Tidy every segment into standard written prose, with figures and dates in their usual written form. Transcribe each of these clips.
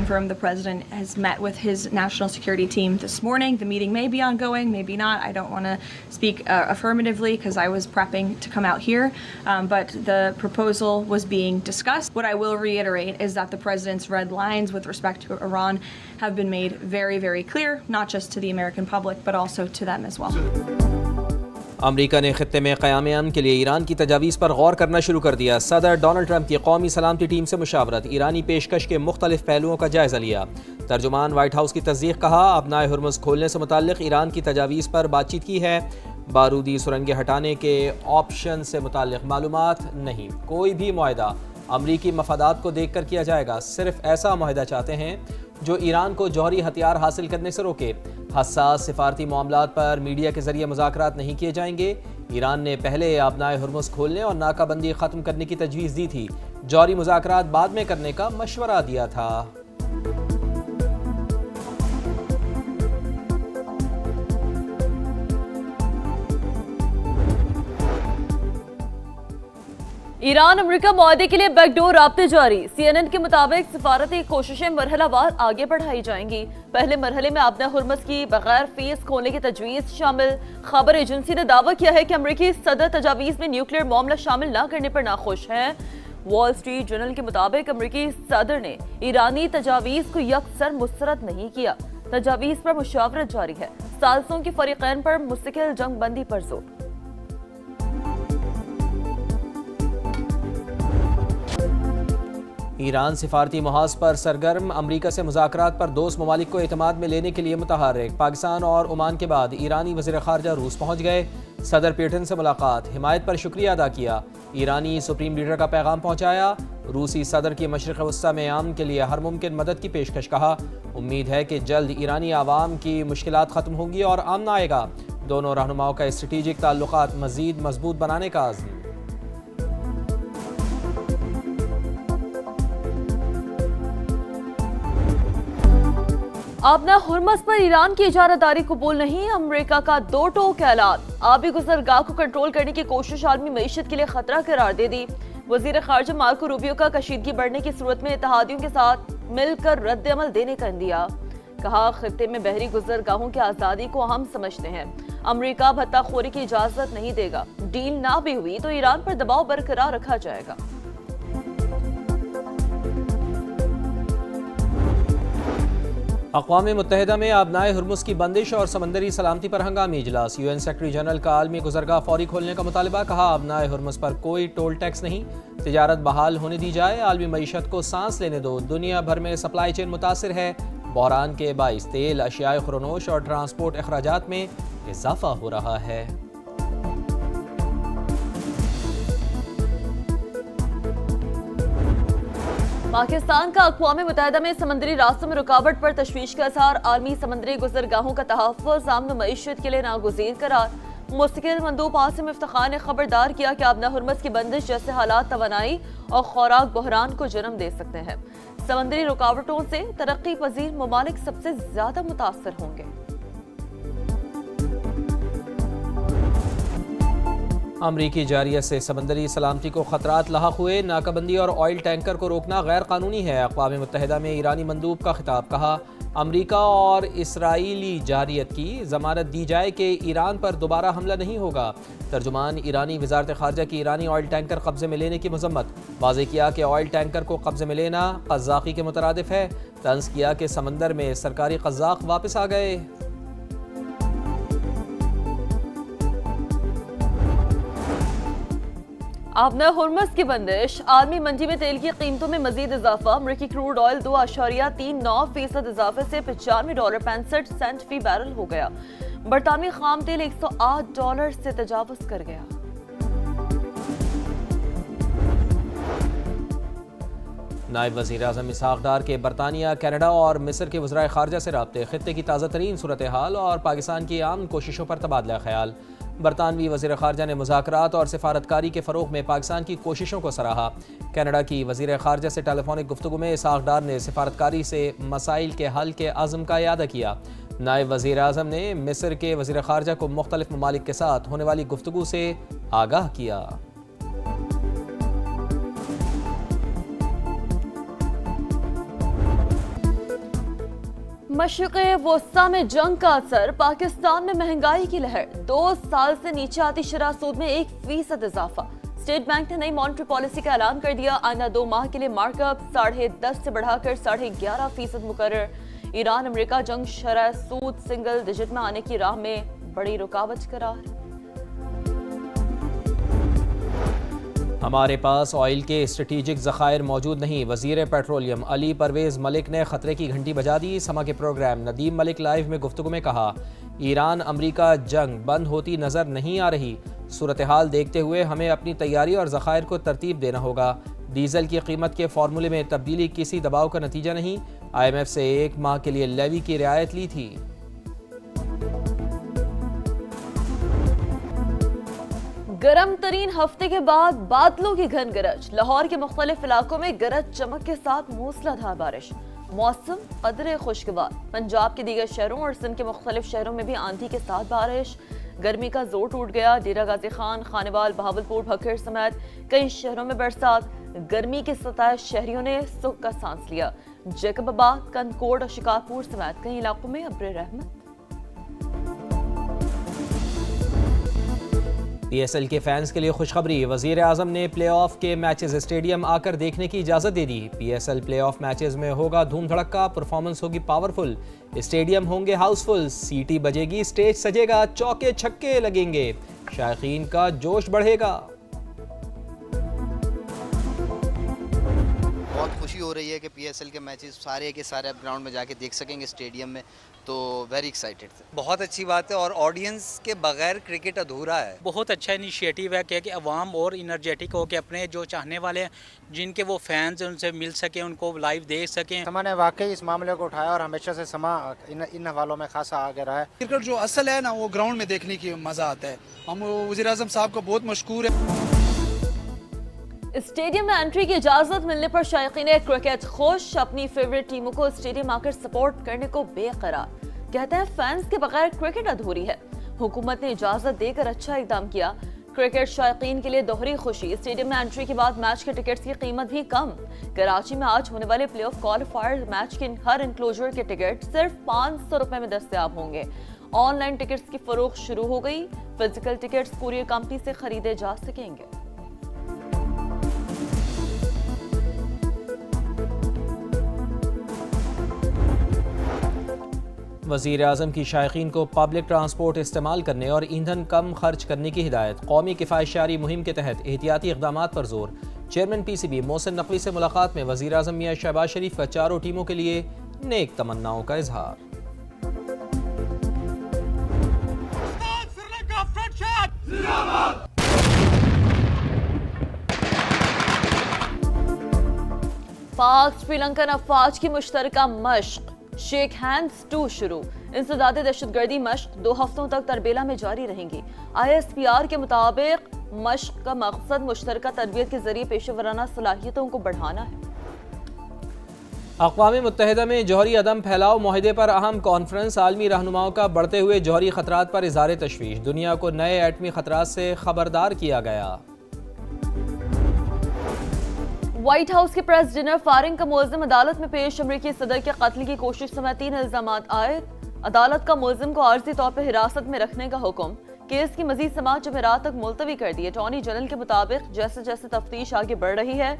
confirm the president has met with his national security team this morning. The meeting may be ongoing, maybe not. I don't want to speak affirmatively because I was prepping to come out here, but the proposal was being discussed. What I will reiterate is that the president's red lines with respect to Iran have been made very, very clear, not just to the American public, but also to them as well. امریکہ نے خطے میں قیام امن کے لیے ایران کی تجاویز پر غور کرنا شروع کر دیا. صدر ڈونلڈ ٹرمپ کی قومی سلامتی ٹیم سے مشاورت, ایرانی پیشکش کے مختلف پہلوؤں کا جائزہ لیا. ترجمان وائٹ ہاؤس کی تصدیق, کہا ابنائے ہرمز کھولنے سے متعلق ایران کی تجاویز پر بات چیت کی ہے. بارودی سرنگیں ہٹانے کے آپشن سے متعلق معلومات نہیں. کوئی بھی معاہدہ امریکی مفادات کو دیکھ کر کیا جائے گا. صرف ایسا معاہدہ چاہتے ہیں جو ایران کو جوہری ہتھیار حاصل کرنے سے روکے. حساس سفارتی معاملات پر میڈیا کے ذریعے مذاکرات نہیں کیے جائیں گے. ایران نے پہلے آبنائے ہرمز کھولنے اور ناکہ بندی ختم کرنے کی تجویز دی تھی. جوہری مذاکرات بعد میں کرنے کا مشورہ دیا تھا. ایران امریکہ معاہدے کے لیے بیک ڈور رابطے جاری. سی این این کے مطابق سفارتی کوششیں مرحلہ وار آگے بڑھائی جائیں گی. پہلے مرحلے میں آبنائے ہرمز کی بغیر فیس کھولنے کی تجویز شامل. خبر ایجنسی نے دعویٰ کیا ہے کہ امریکی صدر تجاویز میں نیوکلیئر معاملہ شامل نہ کرنے پر ناخوش ہیں. وال اسٹریٹ جرنل کے مطابق امریکی صدر نے ایرانی تجاویز کو یکسر مسترد نہیں کیا. تجاویز پر مشاورت جاری ہے. ثالثوں کے فریقین پر مستقل جنگ بندی پر زور. ایران سفارتی محاذ پر سرگرم, امریکہ سے مذاکرات پر دوست ممالک کو اعتماد میں لینے کے لیے متحرک. پاکستان اور عمان کے بعد ایرانی وزیر خارجہ روس پہنچ گئے. صدر پیوٹن سے ملاقات, حمایت پر شکریہ ادا کیا. ایرانی سپریم لیڈر کا پیغام پہنچایا. روسی صدر کی مشرق وسطی میں امن کے لیے ہر ممکن مدد کی پیشکش, کہا امید ہے کہ جلد ایرانی عوام کی مشکلات ختم ہوں گی اور امن آئے گا. دونوں رہنماؤں کا اسٹریٹجک تعلقات مزید مضبوط بنانے کا عزم. آبنائے ہرمز پر ایران کی اجارہ داری قبول نہیں. امریکہ کا دو ٹوک اعلان. آبی گزرگاہ کو کنٹرول کرنے کی کوشش عالمی معیشت کے لیے خطرہ قرار دے دی. وزیر خارجہ مارکو روبیو کا کشیدگی بڑھنے کی صورت میں اتحادیوں کے ساتھ مل کر رد عمل دینے کا اندیا. کہا خطے میں بحری گزرگاہوں کی آزادی کو اہم سمجھتے ہیں. امریکہ بھتہ خوری کی اجازت نہیں دے گا. ڈیل نہ بھی ہوئی تو ایران پر دباؤ برقرار رکھا جائے گا. اقوام متحدہ میں آبنائے ہرمز کی بندش اور سمندری سلامتی پر ہنگامی اجلاس. یو این سیکرٹری جنرل کا عالمی گزرگاہ فوری کھولنے کا مطالبہ, کہا آبنائے ہرمز پر کوئی ٹول ٹیکس نہیں. تجارت بحال ہونے دی جائے, عالمی معیشت کو سانس لینے دو. دنیا بھر میں سپلائی چین متاثر ہے. بحران کے باعث تیل, اشیاء خورنوش اور ٹرانسپورٹ اخراجات میں اضافہ ہو رہا ہے. پاکستان کا اقوام متحدہ میں سمندری راستوں میں رکاوٹ پر تشویش کا اظہار. عالمی سمندری گزرگاہوں کا تحفظ امن معیشت کے لیے ناگزیر قرار. مستقل مندوب عاصم افتخار نے خبردار کیا کہ آبنائے ہرمز کی بندش جیسے حالات توانائی اور خوراک بحران کو جنم دے سکتے ہیں. سمندری رکاوٹوں سے ترقی پذیر ممالک سب سے زیادہ متاثر ہوں گے. امریکی جاریہ سے سمندری سلامتی کو خطرات لاحق ہوئے. ناکہ بندی اور آئل ٹینکر کو روکنا غیر قانونی ہے. اقوام متحدہ میں ایرانی مندوب کا خطاب, کہا امریکہ اور اسرائیلی جارحیت کی ضمانت دی جائے کہ ایران پر دوبارہ حملہ نہیں ہوگا. ترجمان ایرانی وزارت خارجہ کی ایرانی آئل ٹینکر قبضے میں لینے کی مذمت. واضح کیا کہ آئل ٹینکر کو قبضے میں لینا قزاقی کے مترادف ہے. طنز کیا کہ سمندر میں سرکاری قزاق واپس آ گئے. آبنائے ہرمز کی بندش. عالمی منڈی میں تیل کی قیمتوں میں مزید اضافہ. امریکی کروڈ آئل 2.39% اضافے سے $95.65 فی بیرل ہو گیا. برطانوی خام تیل $108 سے تجاوز کر گیا. نائب وزیر اعظم اسحاق ڈار کے برطانیہ, کینیڈا اور مصر کے وزرائے خارجہ سے رابطے. خطے کی تازہ ترین صورتحال اور پاکستان کی عام کوششوں پر تبادلہ خیال. برطانوی وزیر خارجہ نے مذاکرات اور سفارتکاری کے فروغ میں پاکستان کی کوششوں کو سراہا. کینیڈا کی وزیر خارجہ سے ٹیلی فونک گفتگو میں اسحاق ڈار نے سفارتکاری سے مسائل کے حل کے عزم کا اعادہ کیا. نائب وزیر اعظم نے مصر کے وزیر خارجہ کو مختلف ممالک کے ساتھ ہونے والی گفتگو سے آگاہ کیا. मशरिक़ वस्ता में जंग का असर, पाकिस्तान में महंगाई की लहर, 2 साल से नीचे आती शरह सूद में 1% इजाफा। स्टेट बैंक ने नई मॉनेटरी पॉलिसी का ऐलान कर दिया। आइंदा 2 माह के लिए मार्कअप 10.5 से बढ़ाकर 11.5% मुकर्रर। ईरान अमेरिका जंग शरह सूद सिंगल डिजिट में आने की राह में बड़ी रुकावट करार। हमारे पास ऑयल के स्ट्रेटेजिक ज़खायर मौजूद नहीं, वज़ीर पेट्रोलियम अली परवेज़ मलिक ने ख़तरे की घंटी बजा दी। समा के प्रोग्राम नदीम मलिक लाइव में गुफ्तगू में कहा, ईरान अमरीका जंग बंद होती नज़र नहीं आ रही। सूरत हाल देखते हुए हमें अपनी तैयारी और ज़खायर को तरतीब देना होगा। डीज़ल की कीमत के फार्मूले में तब्दीली किसी दबाव का नतीजा नहीं। IMF से 1 माह के लिए लेवी की रियायत ली थी। गरम तरीन हफ्ते के बाद बादलों की घन गरज, लाहौर के मुख्तलिफ इलाकों में गरज चमक के साथ मूसलाधार बारिश। मौसम कदरे खुशगवार। पंजाब के दीगर शहरों और सिंध के मुख्तलिफ शहरों में भी आंधी के साथ बारिश। गर्मी का जोर टूट गया। डेरा गाजी खान, खानेवाल, बहावलपुर, भक्कर समेत कई शहरों में बरसात। गर्मी की सताइश शहरियों ने सुख का सांस लिया। जैकबाबाद, कनकोट और शिकारपुर समेत कई इलाकों में अब्र रहमत। PSL के फैंस के लिए खुशखबरी, वज़ीर आज़म ने प्ले ऑफ के मैचेस स्टेडियम आकर देखने की इजाज़त दे दी। PSL प्ले ऑफ मैचेस में होगा धूम धड़क्का, परफॉर्मेंस होगी पावरफुल, स्टेडियम होंगे हाउसफुल, सीटी बजेगी, स्टेज सजेगा, चौके छक्के लगेंगे, शायकीन का जोश बढ़ेगा। बहुत खुशी हो रही है कि PSL के मैचेस सारे के सारे अब ग्राउंड में जाके देख सकेंगे स्टेडियम में, तो वेरी एक्साइटेड थे। बहुत अच्छी बात है और ऑडियंस के बगैर क्रिकेट अधूरा है। बहुत अच्छा इनिशिएटिव है कि अवाम और इनर्जेटिक हो के अपने जो चाहने वाले हैं, जिनके वो फैंस उनसे मिल सकें, उनको लाइव देख सकें। समा ने वाकई इस मामले को उठाया और हमेशा से समा इन हवालों में खासा आगे रहा है। क्रिकेट जो असल है ना, वो ग्राउंड में देखने की मज़ा आता है। हम वज़ीर आज़म साहब को बहुत मशकूर है। स्टेडियम में एंट्री की इजाजत मिलने पर शायकीन क्रिकेट खुश, अपनी फेवरेट टीमों को स्टेडियम आकर सपोर्ट करने को बेकरार। कहते हैं फैंस के बगैर क्रिकेट अधूरी है। हुकूमत ने इजाजत देकर अच्छा इकदाम किया। क्रिकेट शायकीन के लिए दोहरी खुशी। स्टेडियम में एंट्री के बाद मैच के टिकट्स की कीमत भी कम। कराची में आज होने वाले प्ले ऑफ क्वालिफायर मैच के हर इंक्लोजर के टिकट सिर्फ 500 रुपए में दस्तयाब होंगे। ऑनलाइन टिकट्स की फरोख्त शुरू हो गई। फिजिकल टिकट्स कुरियर कंपनी से खरीदे जा सकेंगे। वज़ीर आज़म की शायकीन को पब्लिक ट्रांसपोर्ट इस्तेमाल करने और ईंधन कम खर्च करने की हिदायत। कौमी किफ़ायतशारी मुहिम के तहत एहतियाती इक़दामात पर जोर। चेयरमैन PCB मोहसिन नकवी से मुलाकात में वज़ीर आज़म मियां शहबाज शरीफ का चारों टीमों के लिए नेक तमन्नाओं का इजहार। पाक श्रीलंकन अफवाज की मुश्तरका मश्क शेक हैंड्स 2 शुरू। इंसदादे दहशतगर्दी मश्क 2 हफ्तों तक तरबेला में जारी रहेंगी। ISPR के मुताबिक मश्क का मकसद मुश्तरका तरबियत के जरिए पेशेवराना सलाहियतों को बढ़ाना है। अक़वाम मुत्तहिदा में जौहरी अदम फैलाव मुआहदे पर अहम कॉन्फ्रेंस। आलमी रहनुमाओं का बढ़ते हुए जौहरी खतरात पर इज़हार तशवीश। दुनिया को नए एटमी खतरात से खबरदार किया गया। व्हाइट हाउस के प्रेस डिनर फायरिंग का मुलजिम अदालत में पेश। अमरीकी सदर के कत्ल की कोशिश समेत 3 इल्जामात आयद। अदालत का मुलजिम को आर्जी तौर पर हिरासत में रखने का हुक्म। केस की मजीद समाअत जुमेरात तक मुलतवी कर दी। अटॉर्नी जनरल के मुताबिक जैसे जैसे तफ्तीश आगे बढ़ रही है,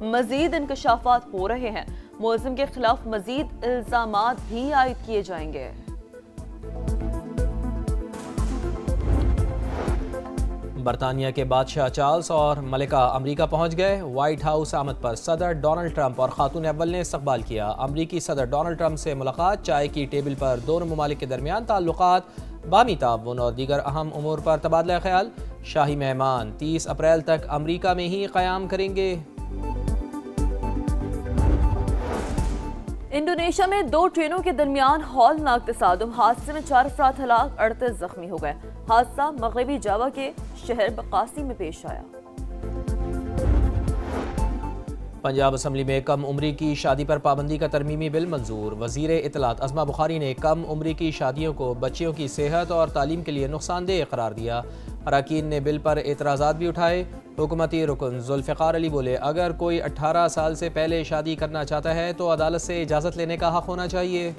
मजीद इंकशाफात हो रहे हैं। मुलजिम के खिलाफ मजीद इल्जामात भी आयद किए जाएंगे। बरतानिया के बादशाह चार्ल्स और मलिका अमरीका पहुंच गए। व्हाइट हाउस आमद पर सदर डोनाल्ड ट्रंप और खातून अव्वल ने इस्तकबाल किया। अमरीकी सदर डोनाल्ड ट्रंप से मुलाकात। चाय की टेबल पर दोनों ममालिक के दरमियान ताल्लुकात, बामी ताउन और दीगर अहम उमूर पर तबादला ख्याल। शाही मेहमान 30 अप्रैल तक अमरीका में ही क़याम करेंगे। इंडोनेशिया में 2 ट्रेनों के दरमियान हौलनाक तसादुम। हादसे में 4 अफराद हलाक, 38 जख्मी हो गए। हादसा मगरबी जावा के शहर बकासी में पेश आया। पंजाब असम्बली में कम उम्री की शादी पर पाबंदी का तरमीमी बिल मंजूर। वज़ीर इत्तलात अज़मा बुखारी ने कम उम्री की शादियों को बच्चियों की सेहत और तालीम के लिए नुकसानदेह करार दिया। अरकान ने बिल पर एतराज़ात भी उठाए। हुकूमती रुकन जुल्फ़िकार अली बोले, अगर कोई 18 साल से पहले शादी करना चाहता है तो अदालत से इजाज़त लेने का हक़ होना चाहिए।